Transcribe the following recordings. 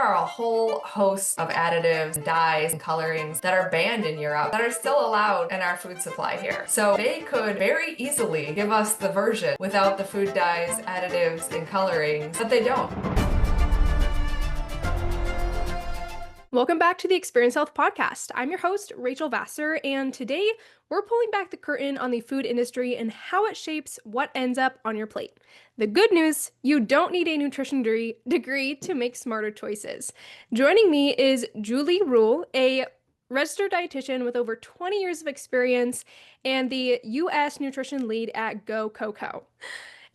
are a whole host of additives, dyes, and colorings that are banned in Europe that are still allowed in our food supply here. So they could very easily give us the version without the food dyes, additives, and colorings, but they don't. Welcome back to the Experience Health Podcast. I'm your host, Rachel Vassar, and today we're pulling back the curtain on the food industry and how it shapes what ends up on your plate. The good news, you don't need a nutrition degree to make smarter choices. Joining me is Julie Ruelle, a registered dietitian with over 20 years of experience and the U.S. nutrition lead at GoCoCo,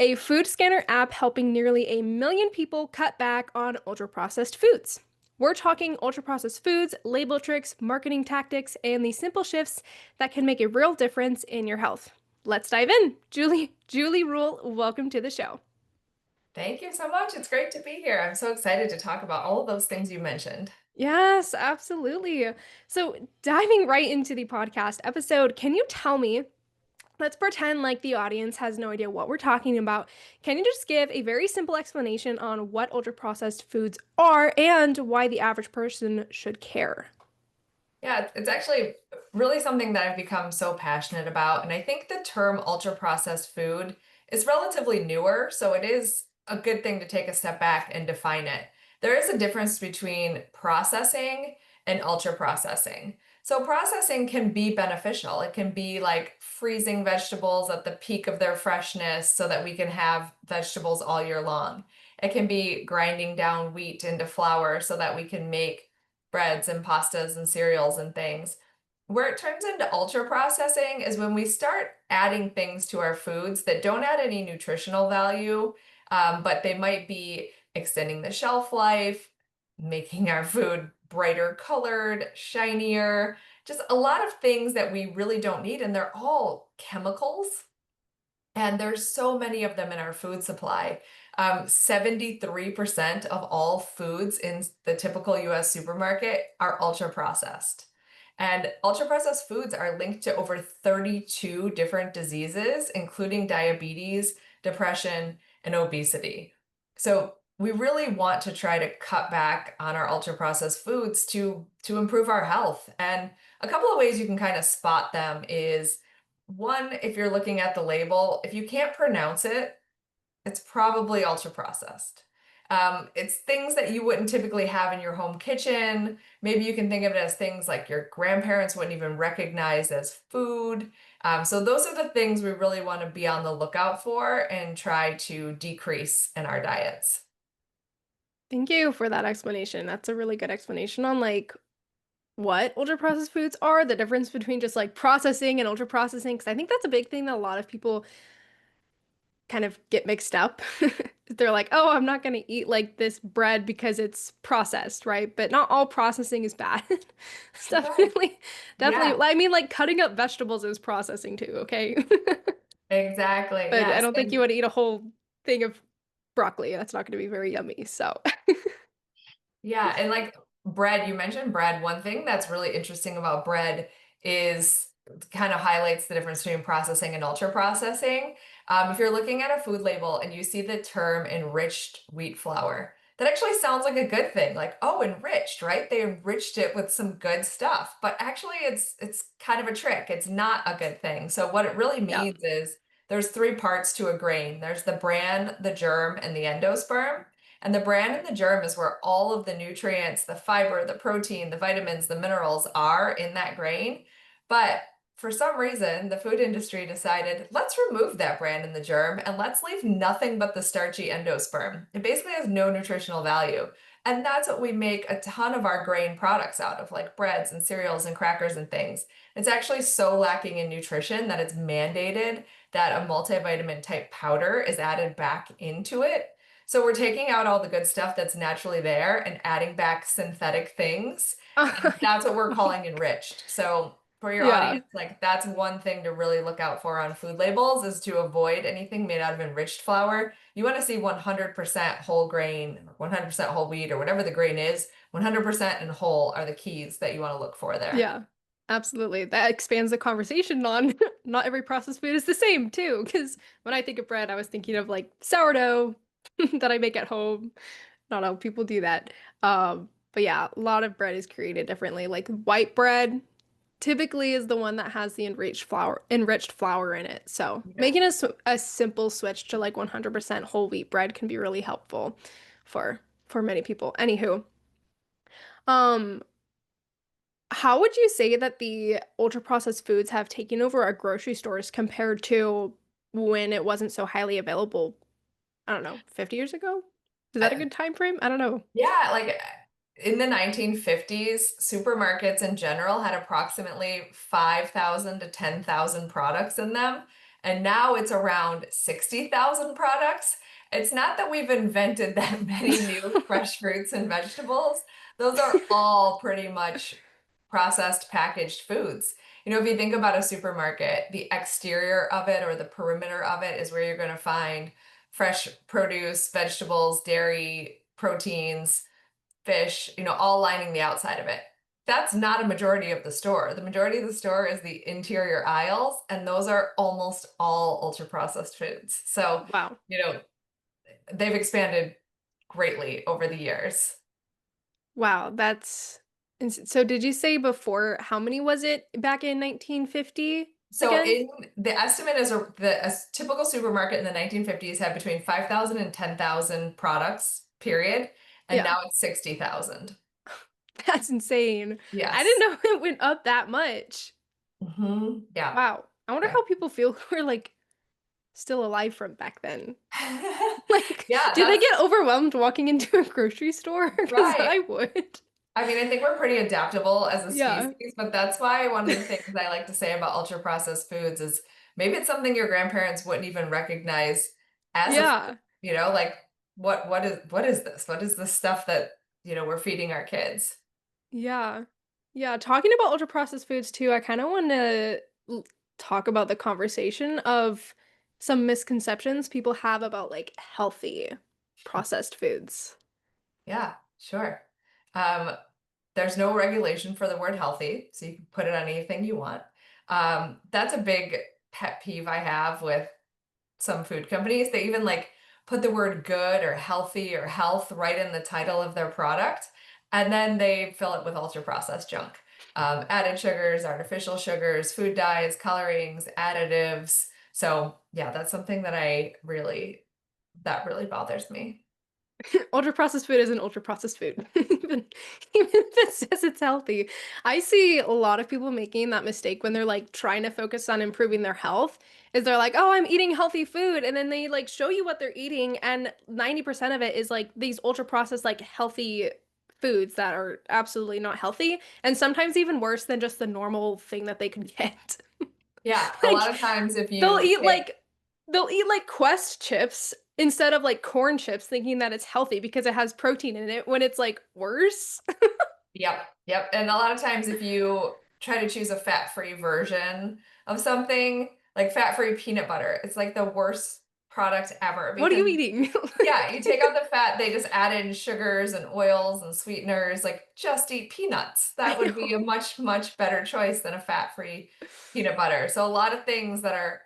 a food scanner app helping nearly 1 million people cut back on ultra-processed foods. We're talking ultra-processed foods, label tricks, marketing tactics, and the simple shifts that can make a real difference in your health. Let's dive in. Julie Ruelle, welcome to the show. Thank you so much. It's great to be here. I'm so excited to talk about all of those things you mentioned. Yes, absolutely. So diving right into the podcast episode, can you tell me, let's pretend like the audience has no idea what we're talking about. Can you just give a very simple explanation on what ultra-processed foods are and why the average person should care? Yeah, it's actually really something that I've become so passionate about. And I think the term ultra processed food is relatively newer. So it is a good thing to take a step back and define it. There is a difference between processing and ultra processing. So processing can be beneficial. It can be like freezing vegetables at the peak of their freshness so that we can have vegetables all year long. It can be grinding down wheat into flour so that we can make breads and pastas and cereals and things. Where it turns into ultra processing is when we start adding things to our foods that don't add any nutritional value, but they might be extending the shelf life, making our food brighter colored, shinier, just a lot of things that we really don't need. And they're all chemicals. And there's so many of them in our food supply. 73% of all foods in the typical US supermarket are ultra processed. And ultra processed foods are linked to over 32 different diseases, including diabetes, depression, and obesity. So we really want to try to cut back on our ultra processed foods to improve our health. And a couple of ways you can kind of spot them is one, if you're looking at the label, if you can't pronounce it, it's probably ultra processed. It's things that you wouldn't typically have in your home kitchen. Maybe you can think of it as things like your grandparents wouldn't even recognize as food. So those are the things we really want to be on the lookout for and try to decrease in our diets. Thank you for that explanation. That's a really good explanation on what ultra processed foods are, the difference between just like processing and ultra processing. Because I think that's a big thing that a lot of people kind of get mixed up. They're like, oh, I'm not going to eat like this bread because it's processed, right? But not all processing is bad. It's Right. definitely, Yeah, I mean, like cutting up vegetables is processing too, okay? exactly. But I Yes. don't think you would eat a whole thing of broccoli. That's not going to be very yummy. So, Yeah, and like bread, you mentioned bread. One thing that's really interesting about bread is kind of highlights the difference between processing and ultra processing. If you're looking at a food label and you see the term enriched wheat flour, that actually sounds like a good thing. Like, oh, enriched, right? They enriched it with some good stuff. But actually it's kind of a trick. It's not a good thing. So what it really yeah. means is there's three parts to a grain. There's the bran, the germ, and the endosperm. And the bran and the germ is where all of the nutrients, the fiber, the protein, the vitamins, the minerals are in that grain. But for some reason, the food industry decided, let's remove that bran and the germ and let's leave nothing but the starchy endosperm. It basically has no nutritional value. And that's what we make a ton of our grain products out of, like breads and cereals and crackers and things. It's actually so lacking in nutrition that it's mandated that a multivitamin type powder is added back into it. So we're taking out all the good stuff that's naturally there and adding back synthetic things. And that's what we're calling enriched. So for your Yeah. audience, like that's one thing to really look out for on food labels is to avoid anything made out of enriched flour. You want to see 100% whole grain, 100% whole wheat, or whatever the grain is. 100% and whole are the keys that you want to look for there. Yeah, absolutely. That expands the conversation on not every processed food is the same too. Because when I think of bread, I was thinking of like sourdough that I make at home. Not all people do that. But yeah, a lot of bread is created differently. Like white bread typically is the one that has the enriched flour in it. So Yeah. making a simple switch to like 100% whole wheat bread can be really helpful for for many people. Anywho, um, how would you say that the ultra processed foods have taken over our grocery stores compared to when it wasn't so highly available? I don't know, 50 years ago? Is that a good time frame? I don't know. Yeah, like in the 1950s, supermarkets in general had approximately 5,000 to 10,000 products in them. And now it's around 60,000 products. It's not that we've invented that many new fresh fruits and vegetables. Those are all pretty much processed packaged foods. If you think about a supermarket, the exterior of it or the perimeter of it is where you're going to find fresh produce, vegetables, dairy, proteins, fish, all lining the outside of it. That's not a majority of the store. The majority of the store is the interior aisles, and those are almost all ultra processed foods. So, Wow. you know, they've expanded greatly over the years. Wow, so did you say before how many was it back in 1950 So again? in the estimate is a typical supermarket in the 1950s had between 5,000 and 10,000 products, period. And Yeah, now it's 60,000. that's insane. I didn't Yes. know it went up that much. Yeah. Wow. I wonder Yeah. how people feel who are like still alive from back then. Like, Yeah, do they that's get overwhelmed walking into a grocery store? Because right. I would. I mean, I think we're pretty adaptable as a Yeah. species, but that's why one of the things I like to say about ultra processed foods is maybe it's something your grandparents wouldn't even recognize as a food, Yeah. like what is this? What is the stuff that, we're feeding our kids? Yeah. Yeah, talking about ultra processed foods too, I kind of want to talk about the conversation of some misconceptions people have about like healthy processed foods. Yeah, sure. Um, there's no regulation for the word healthy, so you can put it on anything you want. That's a big pet peeve I have with some food companies. They even like put the word good or healthy or health right in the title of their product, and then they fill it with ultra processed junk. Added sugars, artificial sugars, food dyes, colorings, additives. So yeah, that's something that really bothers me. Ultra processed food is an ultra processed food, even if it says it's healthy. I see a lot of people making that mistake when they're like trying to focus on improving their health. Is they're like, oh, I'm eating healthy food, and then they like show you what they're eating, and 90% of it is like these ultra processed like healthy foods that are absolutely not healthy, and sometimes even worse than just the normal thing that they could get. Yeah, a Like lot of times if they'll you eat take like they'll eat like Quest chips instead of like corn chips, thinking that it's healthy because it has protein in it when it's like worse. Yep, yep. And a lot of times if you try to choose a fat-free version of something, like fat-free peanut butter, it's like the worst product ever What are you because eating? yeah, you take out the fat, they just add in sugars and oils and sweeteners, like just eat peanuts. I That would be a know. much, much better choice than a fat-free peanut butter. So a lot of things that are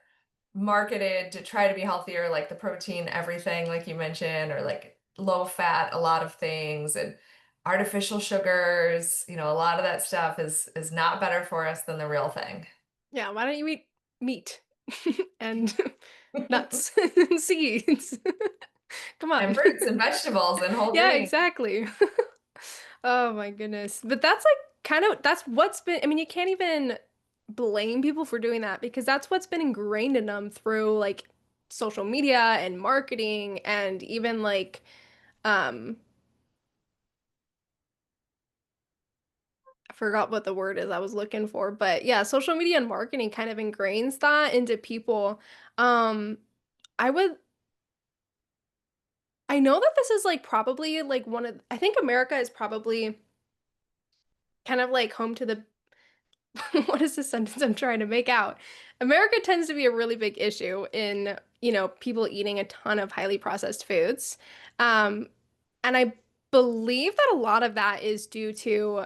marketed to try to be healthier, like the protein, everything, like you mentioned, or like low fat, a lot of things, and artificial sugars, a lot of that stuff is not better for us than the real thing. Yeah, why don't you eat meat and nuts and seeds? Come on. And fruits and vegetables and whole Yeah, grains. exactly. Oh my goodness. But that's like kind of that's what's been, I mean, you can't even blame people for doing that because that's what's been ingrained in them through like social media and marketing and even like um I forgot what the word is I was looking for, but yeah, social media and marketing kind of ingrains that into people. Um I would I know that this is like probably like one of I think America is probably kind of like home to the what is the sentence I'm trying to make out? America tends to be a really big issue in, people eating a ton of highly processed foods. Um, and I believe that a lot of that is due to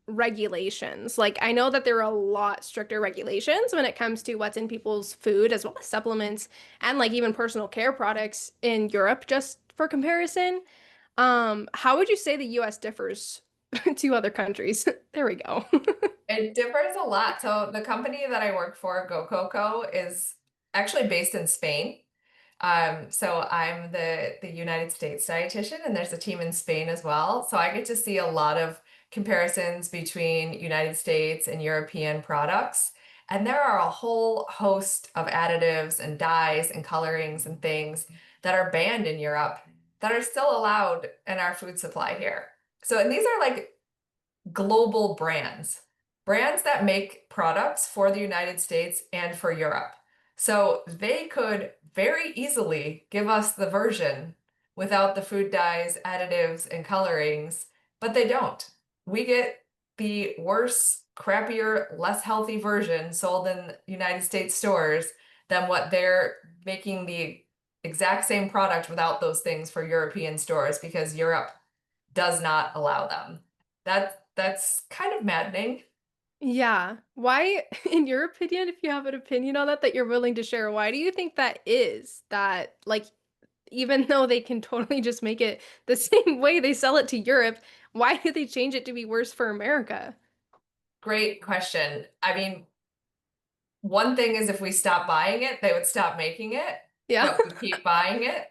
regulations. Like, I know that there are a lot stricter regulations when it comes to what's in people's food, as well as supplements and like even personal care products in Europe, just for comparison. How would you say the US differs to other countries? There we go. It differs a lot. So the company that I work for, GoCoCo, is actually based in Spain. So I'm the United States dietitian, and there's a team in Spain as well. So I get to see a lot of comparisons between United States and European products. And there are a whole host of additives and dyes and colorings and things that are banned in Europe that are still allowed in our food supply here. So, and these are like global brands, brands that make products for the United States and for Europe. So they could very easily give us the version without the food dyes, additives, and colorings, but they don't. We get the worse, crappier, less healthy version sold in United States stores than what they're making the exact same product without those things for European stores because Europe does not allow them. That's kind of maddening. Yeah. Why, in your opinion, if you have an opinion on that that you're willing to share, why do you think that is? That, like, even though they can totally just make it the same way they sell it to Europe, why do they change it to be worse for America? Great question. I mean, one thing is if we stop buying it, they would stop making it, Yeah. but we keep buying it.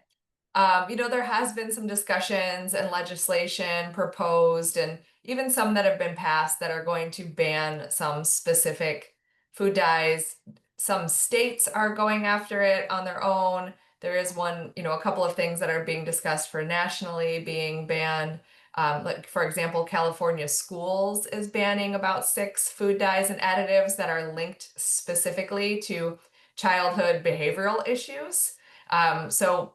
There has been some discussions and legislation proposed, and even some that have been passed that are going to ban some specific food dyes. Some states are going after it on their own. There is one, a couple of things that are being discussed for nationally being banned. Like, for example, California schools is banning about 6 food dyes and additives that are linked specifically to childhood behavioral issues. So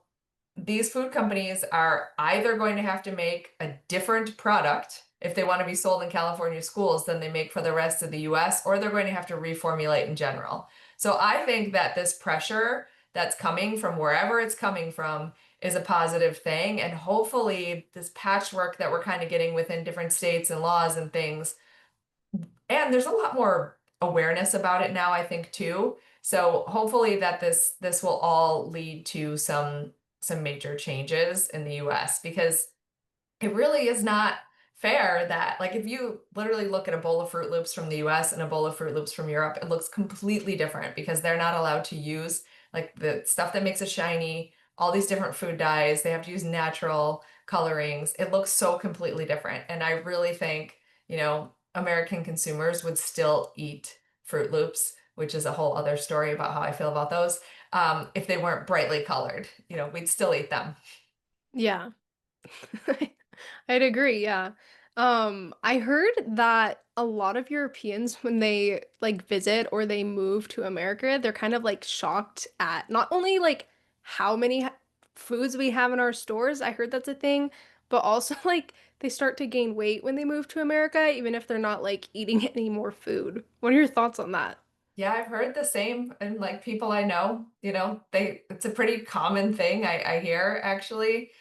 these food companies are either going to have to make a different product if they want to be sold in California schools than they make for the rest of the US, or they're going to have to reformulate in general. So I think that this pressure that's coming from wherever it's coming from is a positive thing. And hopefully, this patchwork that we're kind of getting within different states and laws and things, and there's a lot more awareness about it now, I think, too. So hopefully that this will all lead to some major changes in the US because it really is not fair that, like, if you literally look at a bowl of Fruit Loops from the US and a bowl of Fruit Loops from Europe, it looks completely different because they're not allowed to use like the stuff that makes it shiny, all these different food dyes. They have to use natural colorings. It looks so completely different. And I really think, American consumers would still eat Fruit Loops, which is a whole other story about how I feel about those. If they weren't brightly colored, we'd still eat them. Yeah. I'd agree, yeah. I heard that a lot of Europeans, when they like visit or they move to America, they're kind of like shocked at not only like how many foods we have in our stores, I heard that's a thing, but also like they start to gain weight when they move to America, even if they're not like eating any more food. What are your thoughts on that? Yeah, I've heard the same, and like people I know, it's a pretty common thing I hear actually.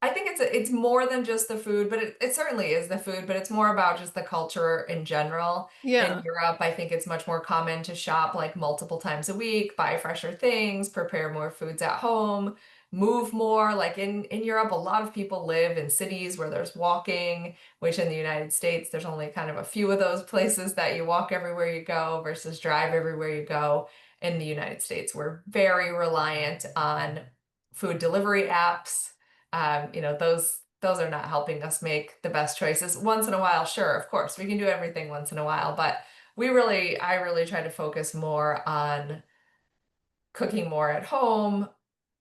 I think it's more than just the food, but it certainly is the food, but it's more about just the culture in general. In Yeah. Europe, I think it's much more common to shop like multiple times a week, buy fresher things, prepare more foods at home, move more. Like in Europe, a lot of people live in cities where there's walking, which in the United States, there's only kind of a few of those places that you walk everywhere you go versus drive everywhere you go. In the United States, we're very reliant on food delivery apps. Those are not helping us make the best choices. Once in a while, sure, of course, we can do everything once in a while, but I really try to focus more on cooking more at home.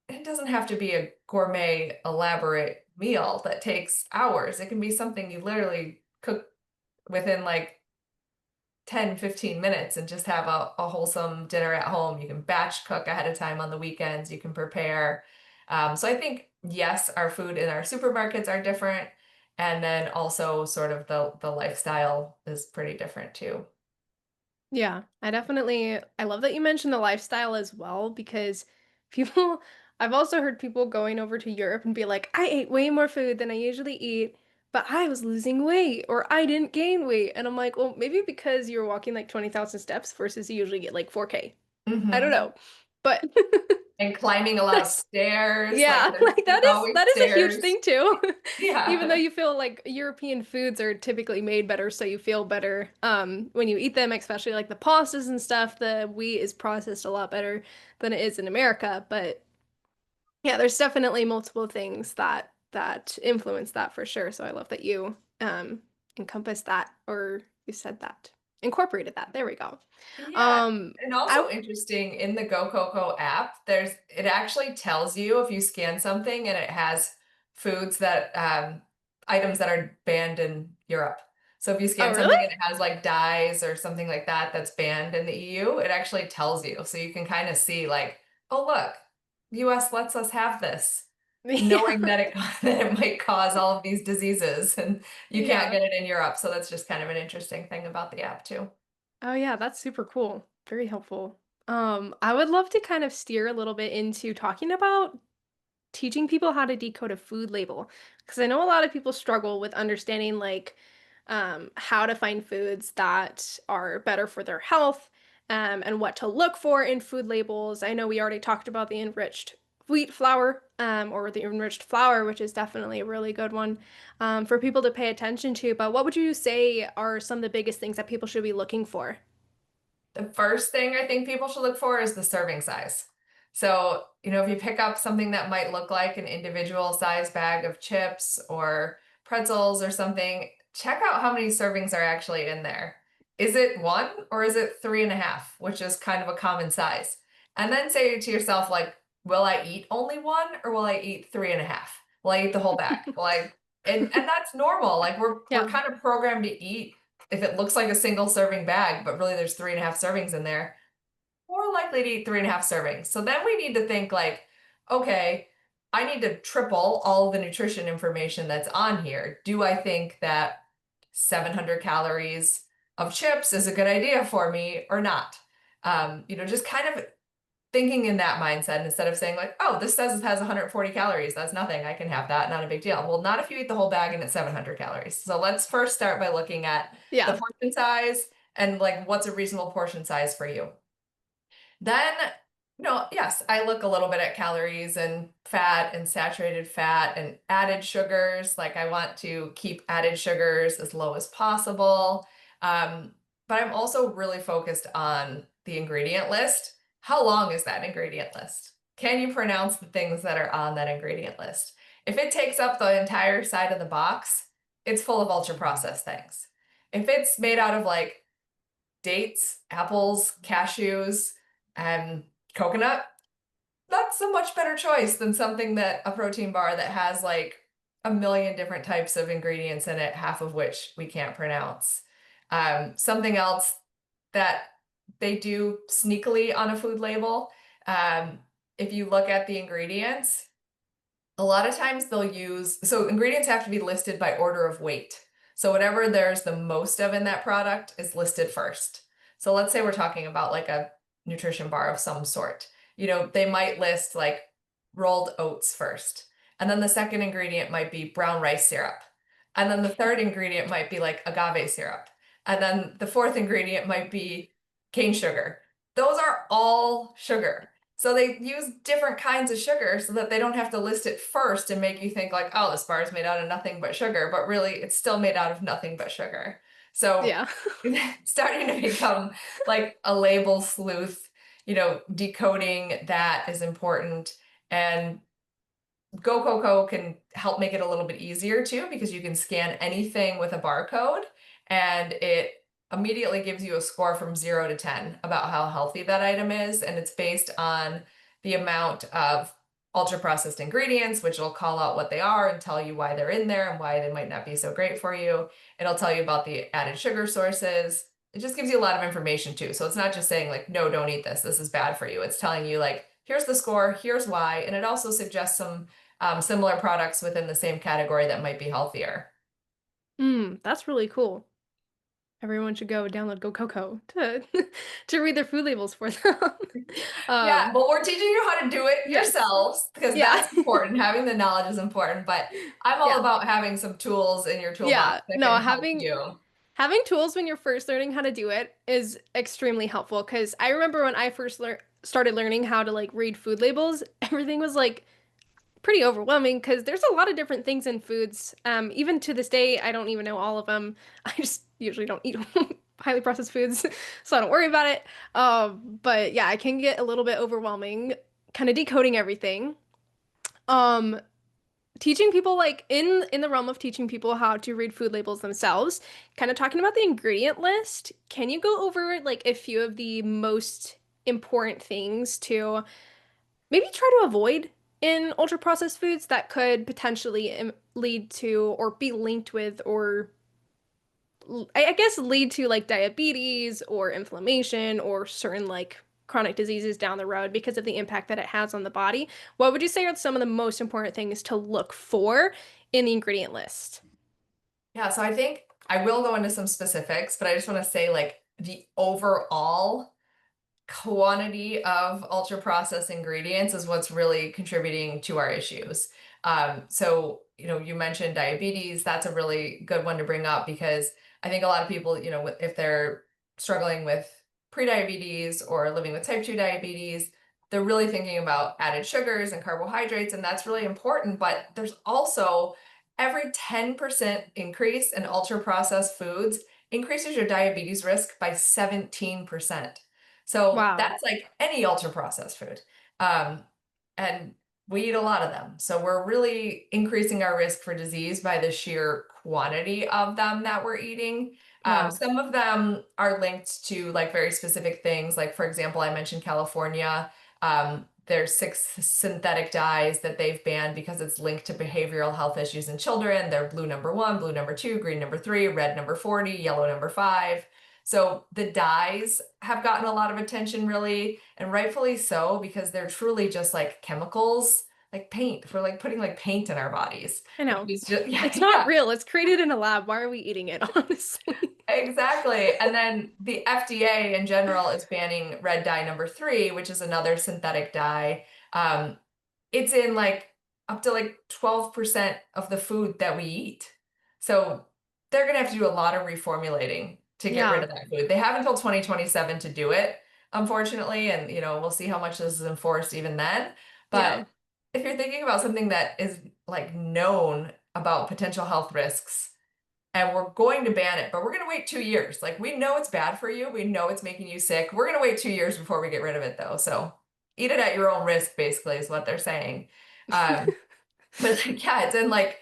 It doesn't have to be a gourmet, elaborate meal that takes hours. It can be something you literally cook within like 10, 15 minutes and just have a wholesome dinner at home. You can batch cook ahead of time on the weekends. You can prepare. So I think, yes, our food in our supermarkets are different. And then also sort of the lifestyle is pretty different too. Yeah, I love that you mentioned the lifestyle as well because people, I've also heard people going over to Europe and be like, I ate way more food than I usually eat, but I was losing weight or I didn't gain weight. And I'm like, well, maybe because you're walking like 20,000 steps versus you usually get like 4K. I don't Hmm. know. but And climbing a lot of stairs, like yeah, like there's always that is a huge stairs. thing too. Even though Yeah. you feel like European foods are typically made better, so you feel better when you eat them, especially like the pastas and stuff, the wheat is processed a lot better than it is in America. But yeah, there's definitely multiple things that influence that for sure. So I love that you encompass that, or you said that, incorporated that. There we go. Yeah. Um, And I also interesting in the GoCoCo app, it actually tells you if you scan something and it has foods that items that are banned in Europe. So if you oh scan really? something and it has like dyes or something like that that's banned in the EU, it actually tells you. So you can kind of see like, oh look, US lets us have this, Yeah, knowing that that it might cause all of these diseases and you can't yeah. get it in Europe. So that's just kind of an interesting thing about the app too. Oh yeah, that's super cool. Very helpful. I would love to kind of steer a little bit into talking about teaching people how to decode a food label because I know a lot of people struggle with understanding like how to find foods that are better for their health and what to look for in food labels. I know we already talked about the enriched wheat flour or the enriched flour, which is definitely a really good one for people to pay attention to. But what would you say are some of the biggest things that people should be looking for? The first thing I think people should look for is the serving size. So, if you pick up something that might look like an individual size bag of chips or pretzels or something, check out how many servings are actually in there. Is it one or is it three and a half, which is kind of a common size? And then say to yourself, like, will I eat only one or will I eat three and a half? Will I eat the whole bag? And that's normal. Like we're Yeah. kind of programmed to eat if it looks like a single serving bag, but really there's three and a half servings in there, more likely to eat three and a half servings. So then we need to think like, okay, I need to triple all the nutrition information that's on here. Do I think that 700 calories of chips is a good idea for me or not? Just kind of thinking in that mindset instead of saying like, oh, this says it has 140 calories. That's nothing. I can have that. Not a big deal. Well, not if you eat the whole bag and it's 700 calories. So let's first start by looking at the Yeah. portion size and like what's a reasonable portion size for you. Then, yes, I look a little bit at calories and fat and saturated fat and added sugars. Like I want to keep added sugars as low as possible. Um, but I'm also really focused on the ingredient list. How long is that ingredient list? Can you pronounce the things that are on that ingredient list? If it takes up the entire side of the box, it's full of ultra processed things. If it's made out of like dates, apples, cashews, and coconut, that's a much better choice than something that a protein bar that has like a million different types of ingredients in it, half of which we can't pronounce. Something else that they do sneakily on a food label, um, if you look at the ingredients, a lot of times they'll use, so ingredients have to be listed by order of weight. So whatever there's the most of in that product is listed first. So let's say we're talking about like a nutrition bar of some sort. They might list like rolled oats first. And then the second ingredient might be brown rice syrup. And then the third ingredient might be like agave syrup. And then the fourth ingredient might be cane sugar. Those are all sugar. So they use different kinds of sugar so that they don't have to list it first and make you think like, oh, this bar is made out of nothing but sugar, but really it's still made out of nothing but sugar. So Yeah. starting to become like a label sleuth, decoding that is important. And GoCoCo can help make it a little bit easier too, because you can scan anything with a barcode and it immediately gives you a score from 0 to 10 about how healthy that item is. And it's based on the amount of ultra processed ingredients, which will call out what they are and tell you why they're in there and why they might not be so great for you. It'll tell you about the added sugar sources. It just gives you a lot of information too. So it's not just saying like, no, don't eat this. This is bad for you. It's telling you like, here's the score, here's why. And it also suggests some similar products within the same category that might be healthier. That's really cool. Everyone should go download GoCoCo to to read their food labels for them. Yeah, Um, well, we're teaching you how to do it yes. yourselves because Yeah. that's important. Having the knowledge is important, but I'm all Yeah. about having some tools in your toolbox Yeah. that No, can help having you. having tools when you're first learning how to do it is extremely helpful because I remember when I first started learning how to like read food labels, everything was like pretty overwhelming because there's a lot of different things in foods. Even to this day, I don't even know all of them. I just usually don't eat highly processed foods, so I don't worry about it. But yeah, it can get a little bit overwhelming, kind of decoding everything. Um, Teaching people like in the realm of teaching people how to read food labels themselves, kind of talking about the ingredient list. Can you go over like a few of the most important things to maybe try to avoid in ultra processed foods that could potentially lead to or be linked with or I guess lead to like diabetes or inflammation or certain like chronic diseases down the road because of the impact that it has on the body? What would you say are some of the most important things to look for in the ingredient list? Yeah, so I think I will go into some specifics, but I just want to say like the overall quantity of ultra processed ingredients is what's really contributing to our issues. So, you mentioned diabetes. That's a really good one to bring up because I think a lot of people, if they're struggling with prediabetes or living with type 2 diabetes, they're really thinking about added sugars and carbohydrates, and that's really important. But there's also every 10% increase in ultra processed foods increases your diabetes risk by 17%. So Wow. that's like any ultra processed food. Um, and we eat a lot of them. So we're really increasing our risk for disease by the sheer quantity of them that we're eating. Wow. Some of them are linked to like very specific things. Like, for example, I mentioned California. There's 6 synthetic dyes that they've banned because it's linked to behavioral health issues in children. They're blue number 1, blue number 2, green number 3, red number 40, yellow number 5. So the dyes have gotten a lot of attention, really, and rightfully so, because they're truly just like chemicals, like paint. We're like putting like paint in our bodies, I which know. is just, yeah, It's not yeah, real. It's created in a lab. Why are we eating it, honestly? exactly. And then the FDA in general is banning red dye number 3, which is another synthetic dye. It's in like up to like 12% of the food that we eat. So they're going to have to do a lot of reformulating to get rid Yeah. of that food. They have until 2027 to do it, unfortunately. And, we'll see how much this is enforced even then. But Yeah. if you're thinking about something that is like known about potential health risks, and we're going to ban it, but we're going to wait 2 years. Like we know it's bad for you. We know it's making you sick. We're going to wait 2 years before we get rid of it though. So eat it at your own risk, basically, is what they're saying. Um, but like, yeah, it's in like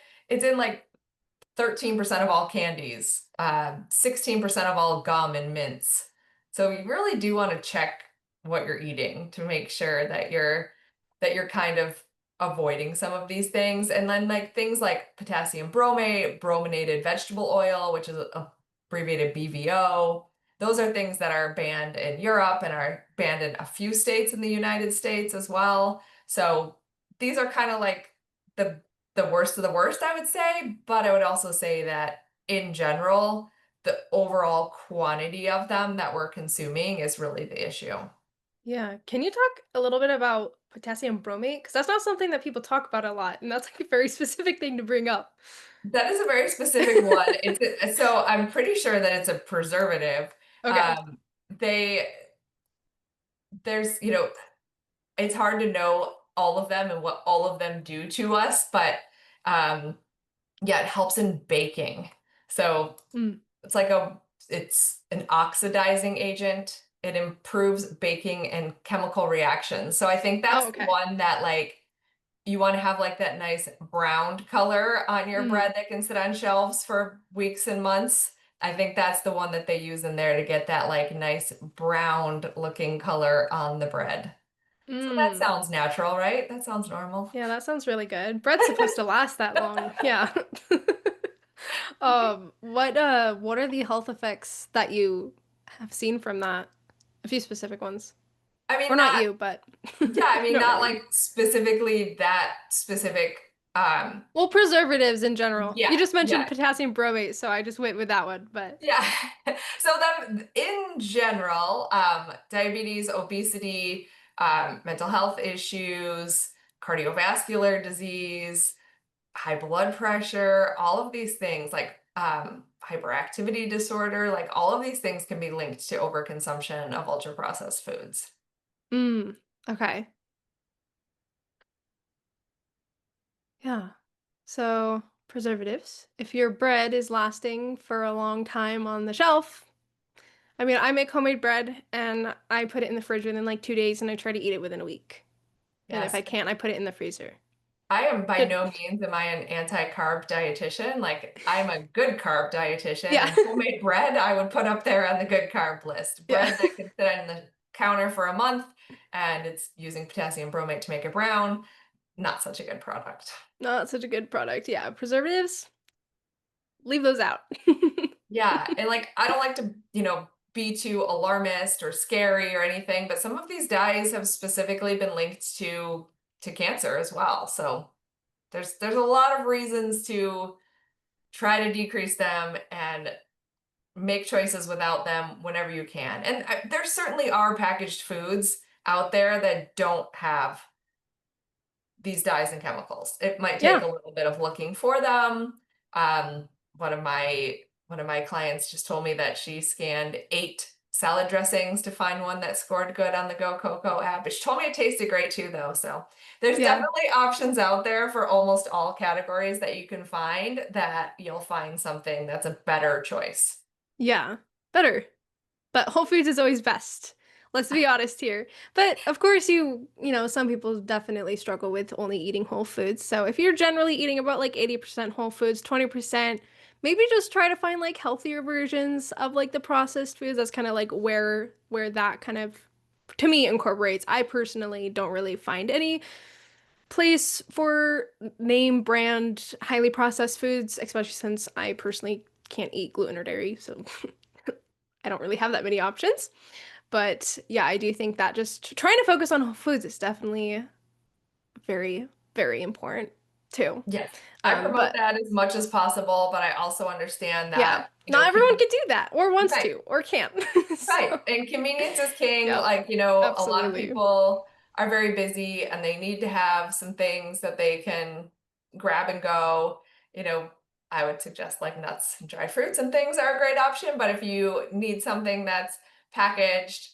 13% of all candies, 16% of all gum and mints. So you really do want to check what you're eating to make sure that you're kind of avoiding some of these things. And then like things like potassium bromate, brominated vegetable oil, which is abbreviated BVO. Those are things that are banned in Europe and are banned in a few states in the United States as well. So these are kind of like the the worst of the worst, I would say. But I would also say that in general, the overall quantity of them that we're consuming is really the issue. Yeah. Can you talk a little bit about potassium bromate? Because that's not something that people talk about a lot, and that's like a very specific thing to bring up. That is a very specific one. So I'm pretty sure that it's a preservative. Okay. Um, they there's it's hard to know all of them and what all of them do to us, but um, yeah, it helps in baking. So Mm. It's like it's an oxidizing agent. It improves baking and chemical reactions. So I think Oh, that's the okay. one that like you want to have like that nice browned color on your Mm. bread that can sit on shelves for weeks and months. I think that's the one that they use in there to get that like nice browned looking color on the bread. So that Mm. sounds natural, right? That sounds normal. Yeah, that sounds really good. Bread's supposed to last that long. Yeah. What are the health effects that you have seen from that? A few specific ones. I mean, Or not not, you, but yeah, I you mean, know what I not mean. like specifically that specific. Well, preservatives in general. Yeah, You just mentioned yeah, potassium bromate, so I just went with that one, but yeah. So them in general, diabetes, obesity, mental health issues, cardiovascular disease, high blood pressure, all of these things like hyperactivity disorder, like all of these things can be linked to overconsumption of ultra processed foods. Mm, okay. Yeah. So, preservatives. If your bread is lasting for a long time on the shelf, I mean, I make homemade bread and I put it in the fridge within like 2 days and I try to eat it within a week. And if I Yes. can't, I put it in the freezer. I am by Good. no means am I an anti-carb dietitian. Like I'm a good carb dietitian Yeah. and homemade bread I would put up there on the good carb list. Yeah. Bread that can sit on the counter for a month and it's using potassium bromate to make it brown, not such a good product. Not such a good product. Yeah. Preservatives, leave those out. Yeah, and like I don't like to, be too alarmist or scary or anything, but some of these dyes have specifically been linked to cancer as well. So there's a lot of reasons to try to decrease them and make choices without them whenever you can. And there certainly are packaged foods out there that don't have these dyes and chemicals. It might take Yeah. a little bit of looking for them. Um, one of my clients just told me that she scanned 8 salad dressings to find one that scored good on the GoCoCo app. But she told me it tasted great too, though. So there's Yeah. definitely options out there for almost all categories that you can find that you'll find something that's a better choice. Yeah. Better. But Whole Foods is always best. Let's be honest here. But of course, some people definitely struggle with only eating whole foods. So if you're generally eating about like 80% whole foods, 20%, maybe just try to find like healthier versions of like the processed foods. That's kind of like where that kind of to me incorporates. I personally don't really find any place for name brand highly processed foods, especially since I personally can't eat gluten or dairy. So I don't really have that many options. But yeah, I do think that just trying to focus on whole foods is definitely very, very important too. Yes, I promote But that as much as possible, but I also understand yeah, that, not everyone can do that or wants right. to or can't. Right. So, And convenience is king. yep, Like, a lot of absolutely. people are very busy and they need to have some things that they can grab and go. You know, I would suggest like nuts and dried fruits and things are a great option. But if you need something that's packaged,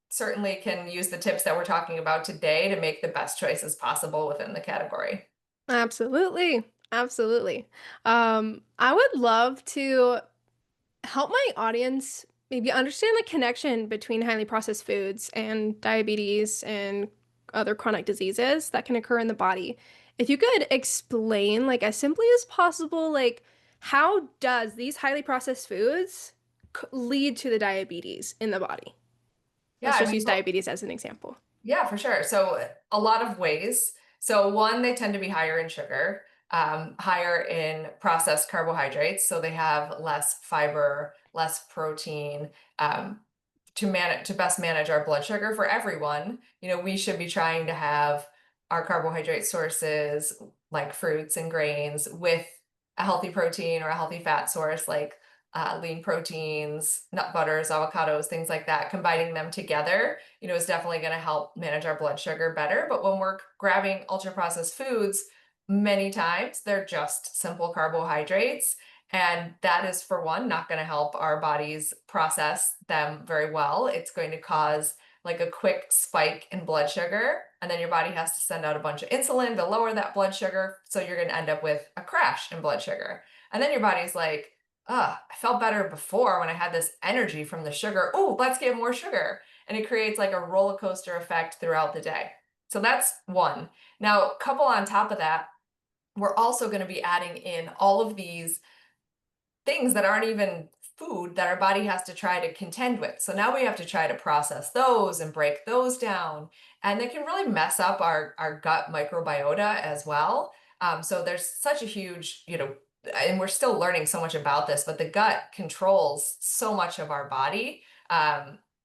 certainly can use the tips that we're talking about today to make the best choices possible within the category. Absolutely. Absolutely. I would love to help my audience maybe understand the connection between highly processed foods and diabetes and other chronic diseases that can occur in the body. If you could explain, like, as simply as possible, like, how does these highly processed foods lead to the diabetes in the body? Yeah, Let's I just mean, use diabetes as an example. yeah, for sure. So a lot of ways. So one, they tend to be higher in sugar, higher in processed carbohydrates. So they have less fiber, less protein. Um, to best manage our blood sugar for everyone, we should be trying to have our carbohydrate sources like fruits and grains with a healthy protein or a healthy fat source like lean proteins, nut butters, avocados, things like that. Combining them together is definitely going to help manage our blood sugar better. But when we're grabbing ultra processed foods, many times they're just simple carbohydrates. And that is, for one, not going to help our bodies process them very well. It's going to cause like a quick spike in blood sugar. And then your body has to send out a bunch of insulin to lower that blood sugar. So you're going to end up with a crash in blood sugar. And then your body's like, I felt better before when I had this energy from the sugar. Oh, let's get more sugar. And it creates like a roller coaster effect throughout the day. So that's one. Now, couple on top of that, we're also going to be adding in all of these things that aren't even food that our body has to try to contend with. So now we have to try to process those and break those down. And they can really mess up our gut microbiota as well. So there's such a huge, and we're still learning so much about this, but the gut controls so much of our body.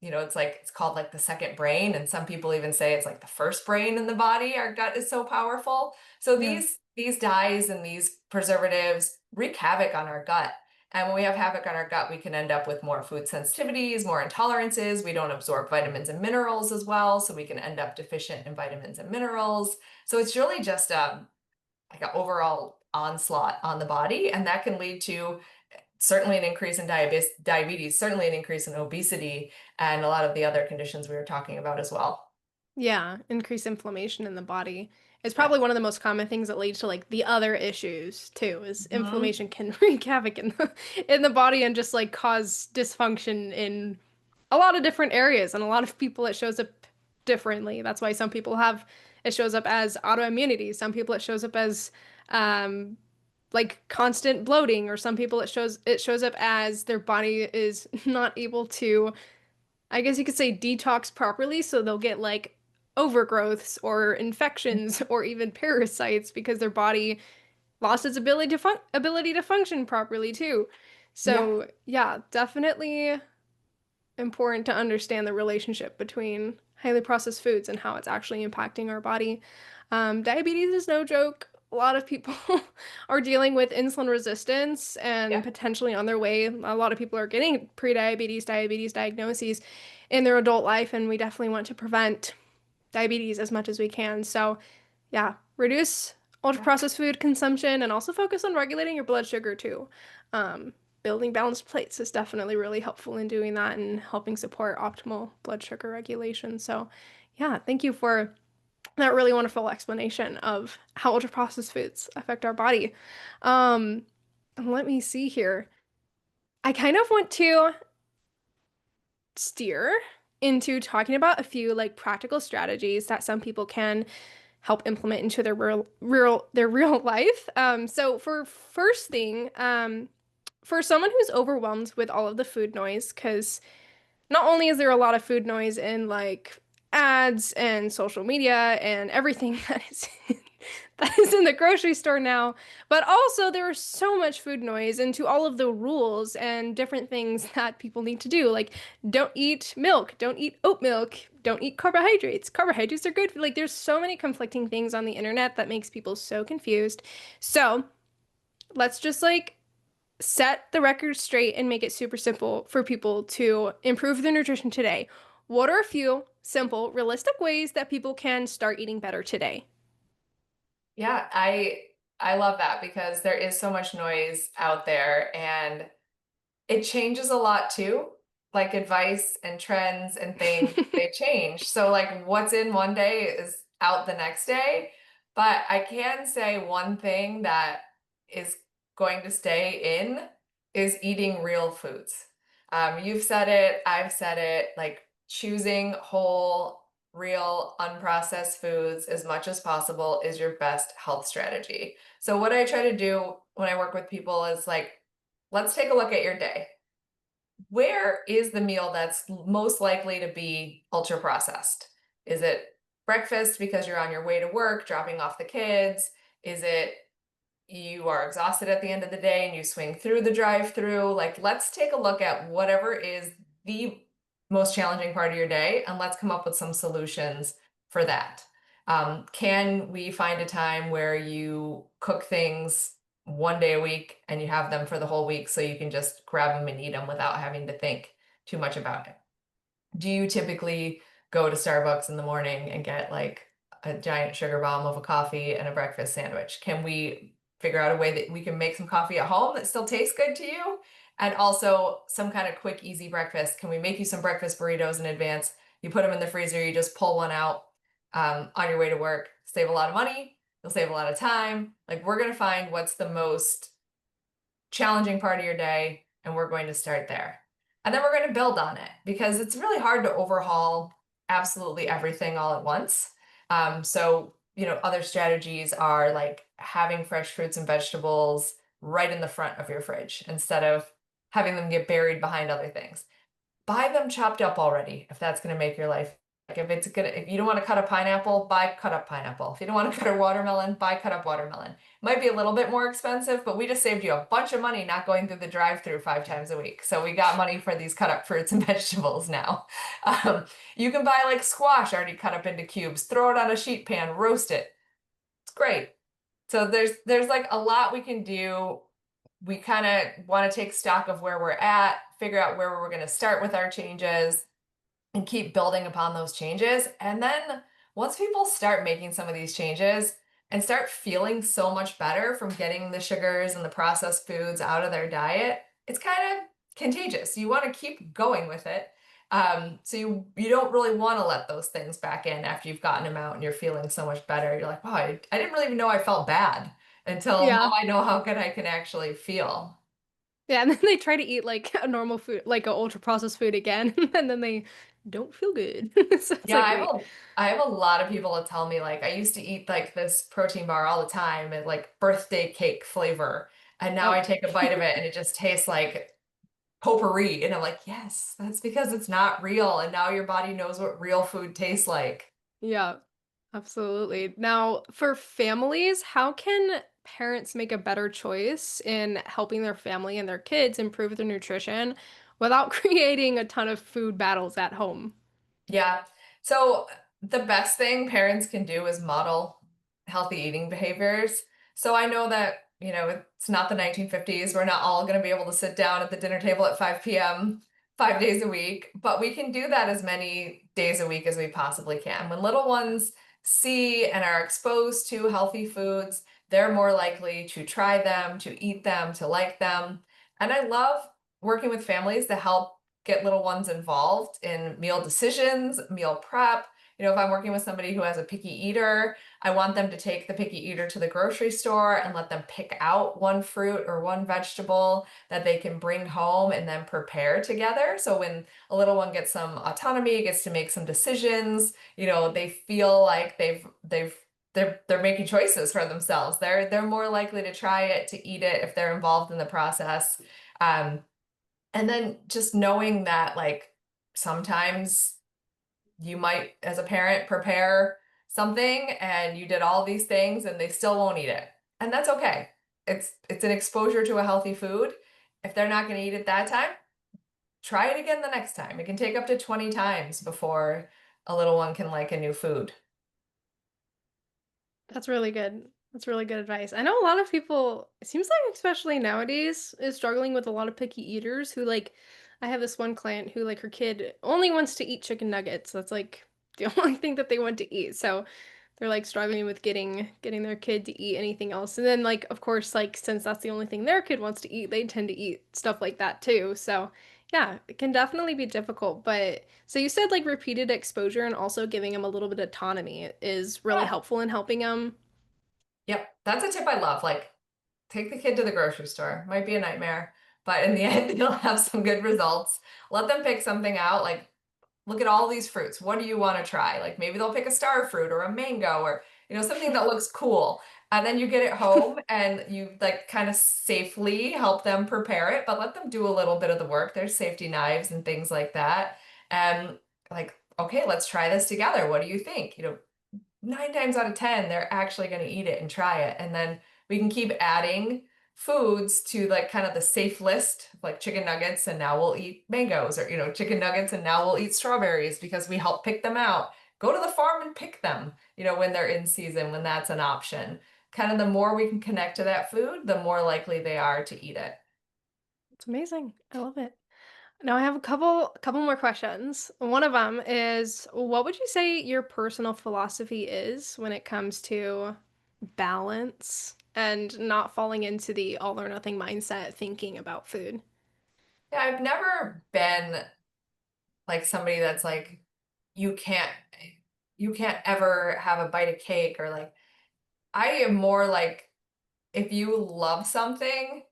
It's called like the second brain, and some people even say it's like the first brain in the body. Our gut is so powerful. So Yeah. these dyes and these preservatives wreak havoc on our gut. And when we have havoc on our gut, we can end up with more food sensitivities, more intolerances. We don't absorb vitamins and minerals as well. So we can end up deficient in vitamins and minerals. So it's really just like an overall onslaught on the body. And that can lead to certainly an increase in diabetes, certainly an increase in obesity, and a lot of the other conditions we were talking about as well. Yeah, increased inflammation in the body is Yeah. probably one of the most common things that leads to like the other issues too, is Hmm. inflammation can wreak havoc in the body and just like cause dysfunction in a lot of different areas. And a lot of people it shows up differently. That's why some people have it shows up as autoimmunity. Some people it shows up as um like constant bloating, or some people it shows up as their body is not able to, I guess you could say, detox properly, so they'll get like overgrowths or infections or even parasites because their body lost its ability to function properly too. Yeah. So, yeah, definitely important to understand the relationship between highly processed foods and how it's actually impacting our body. Diabetes is no joke. A lot of people are dealing with insulin resistance and Yeah. potentially on their way. A lot of people are getting prediabetes, diabetes diagnoses in their adult life, and we definitely want to prevent diabetes as much as we can. So, yeah, reduce ultra Yeah. processed food consumption and also focus on regulating your blood sugar too. Um, Building balanced plates is definitely really helpful in doing that and helping support optimal blood sugar regulation. So, yeah, thank you for that really wonderful explanation of how ultra processed foods affect our body. Um, Let me see here. I kind of want to steer into talking about a few like practical strategies that some people can help implement into their real life. So for first thing, for someone who's overwhelmed with all of the food noise, because not only is there a lot of food noise in like ads and social media and everything that is in the grocery store now, but also there is so much food noise into all of the rules and different things that people need to do. Like, don't eat milk, don't eat oat milk, don't eat carbohydrates. Carbohydrates are good. Like, there's so many conflicting things on the internet that makes people so confused. So, let's just like set the record straight and make it super simple for people to improve their nutrition today. What are a few simple, realistic ways that people can start eating better today? Yeah, I love that because there is so much noise out there and it changes a lot too. Like advice and trends and things, they change. So like what's in one day is out the next day. But I can say one thing that is going to stay in is eating real foods. You've said it, I've said it, like choosing whole, real, unprocessed foods as much as possible is your best health strategy. So what I try to do when I work with people is like, let's take a look at your day. Where is the meal that's most likely to be ultra processed? Is it breakfast because you're on your way to work, dropping off the kids? Is it you are exhausted at the end of the day and you swing through the drive-through? Like, let's take a look at whatever is the most challenging part of your day and let's come up with some solutions for that. Can we find a time where you cook things one day a week and you have them for the whole week so you can just grab them and eat them without having to think too much about it? Do you typically go to Starbucks in the morning and get like a giant sugar bomb of a coffee and a breakfast sandwich? Can we figure out a way that we can make some coffee at home that still tastes good to you? And also some kind of quick, easy breakfast. Can we make you some breakfast burritos in advance? You put them in the freezer, you just pull one out on your way to work, save a lot of money, you'll save a lot of time. Like, we're going to find what's the most challenging part of your day, and we're going to start there. And then we're going to build on it because it's really hard to overhaul absolutely everything all at once. Other strategies are like having fresh fruits and vegetables right in the front of your fridge instead of having them get buried behind other things. Buy them chopped up already if that's going to make your life, like, if you don't want to cut a pineapple, buy cut up pineapple. If you don't want to cut a watermelon, buy cut up watermelon. Might be a little bit more expensive, but we just saved you a bunch of money not going through the drive-through 5 times a week. So we got money for these cut up fruits and vegetables now. You can buy like squash already cut up into cubes, throw it on a sheet pan, roast it. It's great. So there's like a lot we can do. We kind of want to take stock of where we're at, figure out where we're going to start with our changes, and keep building upon those changes. And then once people start making some of these changes and start feeling so much better from getting the sugars and the processed foods out of their diet, it's kind of contagious. You want to keep going with it. So you don't really want to let those things back in after you've gotten them out and you're feeling so much better. You're like, wow, I didn't really even know I felt bad until now Yeah. I know how good I can actually feel. Yeah, and then they try to eat like a normal food, like a ultra processed food again, and then they don't feel good. So it's Yeah, like, wait, I have a lot of people that tell me like I used to eat like this protein bar all the time and like birthday cake flavor. And now I oh, take a bite of it and it just tastes like potpourri. And I'm like, yes, that's because it's not real. And now your body knows what real food tastes like. yeah, absolutely. Now, for families, how can parents make a better choice in helping their family and their kids improve their nutrition without creating a ton of food battles at home? Yeah. So the best thing parents can do is model healthy eating behaviors. So I know that, it's not the 1950s. We're not all going to be able to sit down at the dinner table at 5 p.m. 5 days a week, but we can do that as many days a week as we possibly can. When little ones see and are exposed to healthy foods, they're more likely to try them, to eat them, to like them. And I love working with families to help get little ones involved in meal decisions, meal prep. If I'm working with somebody who has a picky eater, I want them to take the picky eater to the grocery store and let them pick out one fruit or one vegetable that they can bring home and then prepare together. So when a little one gets some autonomy, gets to make some decisions, they feel like they're making choices for themselves. They're more likely to try it, to eat it if they're involved in the process. Um, and then just knowing that, like, sometimes you might, as a parent, prepare something and you did all these things and they still won't eat it. And that's okay. It's an exposure to a healthy food. If they're not going to eat it that time, try it again the next time. It can take up to 20 times before a little one can like a new food. That's really good. That's really good advice. I know a lot of people, it seems like especially nowadays, is struggling with a lot of picky eaters who like I have this one client who like her kid only wants to eat chicken nuggets. That's like the only thing that they want to eat. So they're like struggling with getting their kid to eat anything else. And then like of course like since that's the only thing their kid wants to eat, they tend to eat stuff like that too. So yeah, it can definitely be difficult, but so you said like repeated exposure and also giving them a little bit of autonomy is really Yeah. helpful in helping them. Yep. That's a tip I love. Like, take the kid to the grocery store. Might be a nightmare, but in the end, you'll have some good results. Let them pick something out. Like, look at all these fruits. What do you want to try? Like maybe they'll pick a star fruit or a mango or, something that looks cool. And then you get it home and you like kind of safely help them prepare it, but let them do a little bit of the work. There's safety knives and things like that. And like, okay, let's try this together. What do you think? 9 times out of 10, they're actually going to eat it and try it. And then we can keep adding foods to like kind of the safe list, like chicken nuggets, and now we'll eat mangoes, or, chicken nuggets, and now we'll eat strawberries because we help pick them out. Go to the farm and pick them, when they're in season, when that's an option. Kind of the more we can connect to that food, the more likely they are to eat it. It's amazing. I love it. Now I have a couple more questions. One of them is what would you say your personal philosophy is when it comes to balance and not falling into the all or nothing mindset thinking about food? Yeah, I've never been like somebody that's like, you can't, you can't ever have a bite of cake, or like, I am more like, if you love something,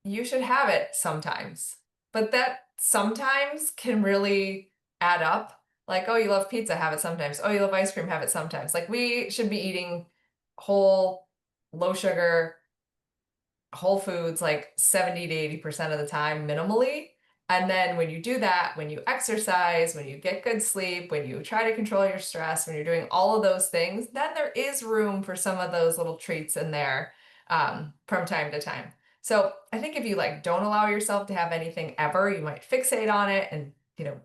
you should have it sometimes. But that sometimes can really add up. Like, oh, you love pizza, have it sometimes. Oh, you love ice cream, have it sometimes. Like, we should be eating whole, low sugar, whole foods like 70 to 80% of the time minimally. And then when you do that, when you exercise, when you get good sleep, when you try to control your stress, when you're doing all of those things, then there is room for some of those little treats in there, from time to time. So I think if you like don't allow yourself to have anything ever, you might fixate on it and,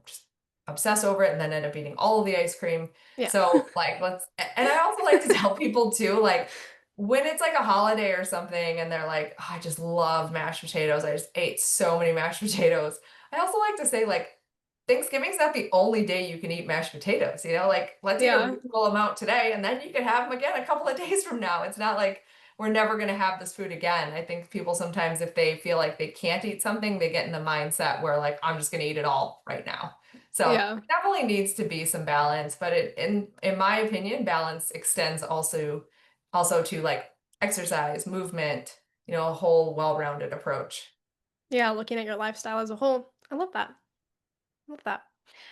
just obsess over it and then end up eating all of the ice cream. Yeah. So like and I also like to tell people too, like, when it's like a holiday or something and they're like, oh, I just love mashed potatoes. I just ate so many mashed potatoes. I also like to say, like, Thanksgiving's not the only day you can eat mashed potatoes, like let's eat a Yeah. reasonable amount today and then you can have them again a couple of days from now. It's not like we're never going to have this food again. I think people sometimes, if they feel like they can't eat something, they get in the mindset where like, I'm just going to eat it all right now. So Yeah. definitely needs to be some balance, but in my opinion, balance extends also to like exercise, movement, a whole well-rounded approach. Yeah, looking at your lifestyle as a whole. I love that. Love that.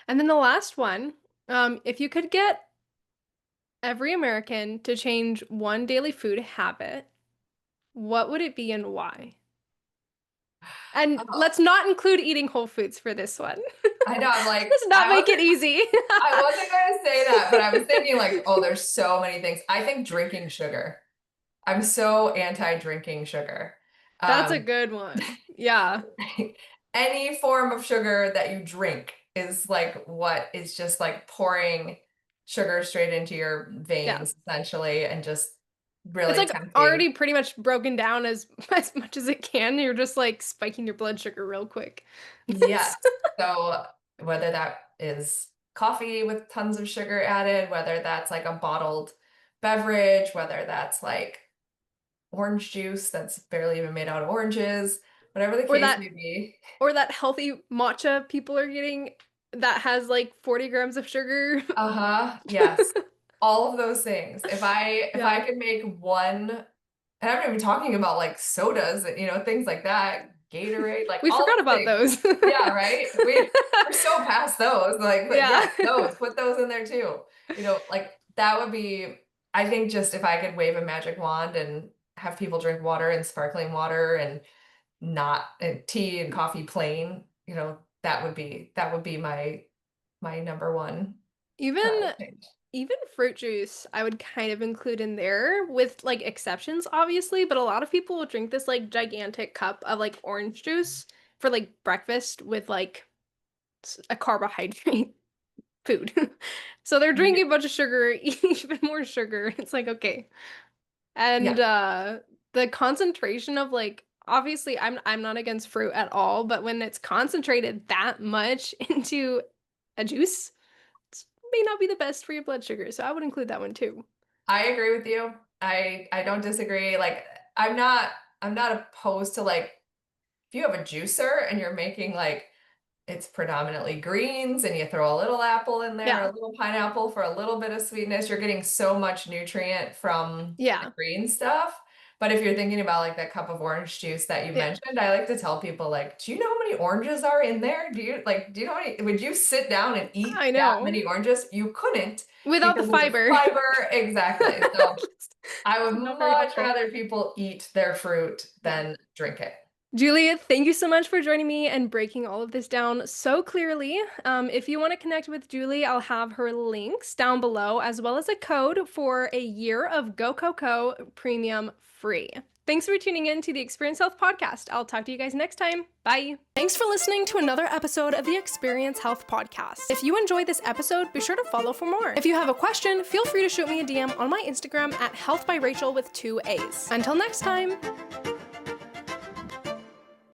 And then the last one, if you could get every American to change one daily food habit, what would it be and why? And Oh, let's not include eating whole foods for this one. I know. I'm like, Let's not make it easy. I wasn't going to say that, but I was thinking like, oh, there's so many things. I think drinking sugar. I'm so anti-drinking sugar. That's a Um, good one. Yeah. any form of sugar that you drink is like what is just like pouring sugar straight into your Yeah. veins essentially and just It's really like tempting. already pretty much broken down as as much as it can. You're just like spiking your blood sugar real quick. Yes. So whether that is coffee with tons of sugar added, whether that's like a bottled beverage, whether that's like orange juice that's barely even made out of oranges, whatever the Or case that may be. or that healthy matcha people are getting that has like 40 grams of sugar. Uh-huh. Yes. All of those things. If I Yeah. could make one, and I'm not even talking about like sodas, things like that, Gatorade, like We all forgot the about things. those. Yeah, right? We're so past those. Like, but Yeah. yes, those, put those in there too. Like that would be, I think just if I could wave a magic wand and have people drink water and sparkling water and not tea and coffee plain, that would be my number one Even change. even fruit juice, I would kind of include in there with like exceptions, obviously, but a lot of people will drink this like gigantic cup of like orange juice for like breakfast with like a carbohydrate food. So they're You, drinking a bunch of sugar, even more sugar. It's like, okay. yeah, And the concentration of like obviously I'm not against fruit at all, but when it's concentrated that much into a juice, it may not be the best for your blood sugar. So I would include that one too. I agree with you. I don't disagree. Like I'm not I'm not opposed to like if you have a juicer and you're making like it's predominantly greens and you throw a little apple in there, Yeah. a little pineapple for a little bit of sweetness, you're getting so much nutrient from the Yeah. green stuff. But if you're thinking about like that cup of orange juice that you Yeah. mentioned, I like to tell people like, do you know how many oranges are in there? Do you know how many, would you sit down and eat I that know. many oranges? You couldn't Without the because of the fiber. fiber. Exactly. So I would Not very much helpful. rather people eat their fruit Yeah. than drink it. Julia, thank you so much for joining me and breaking all of this down so clearly. If you want to connect with Julie, I'll have her links down below, as well as a code for a year of GoCoCo Premium free. Thanks for tuning in to the Experience Health Podcast. I'll talk to you guys next time. Bye. Thanks for listening to another episode of the Experience Health Podcast. If you enjoyed this episode, be sure to follow for more. If you have a question, feel free to shoot me a DM on my Instagram at Health by Rachel with 2 A's. Until next time.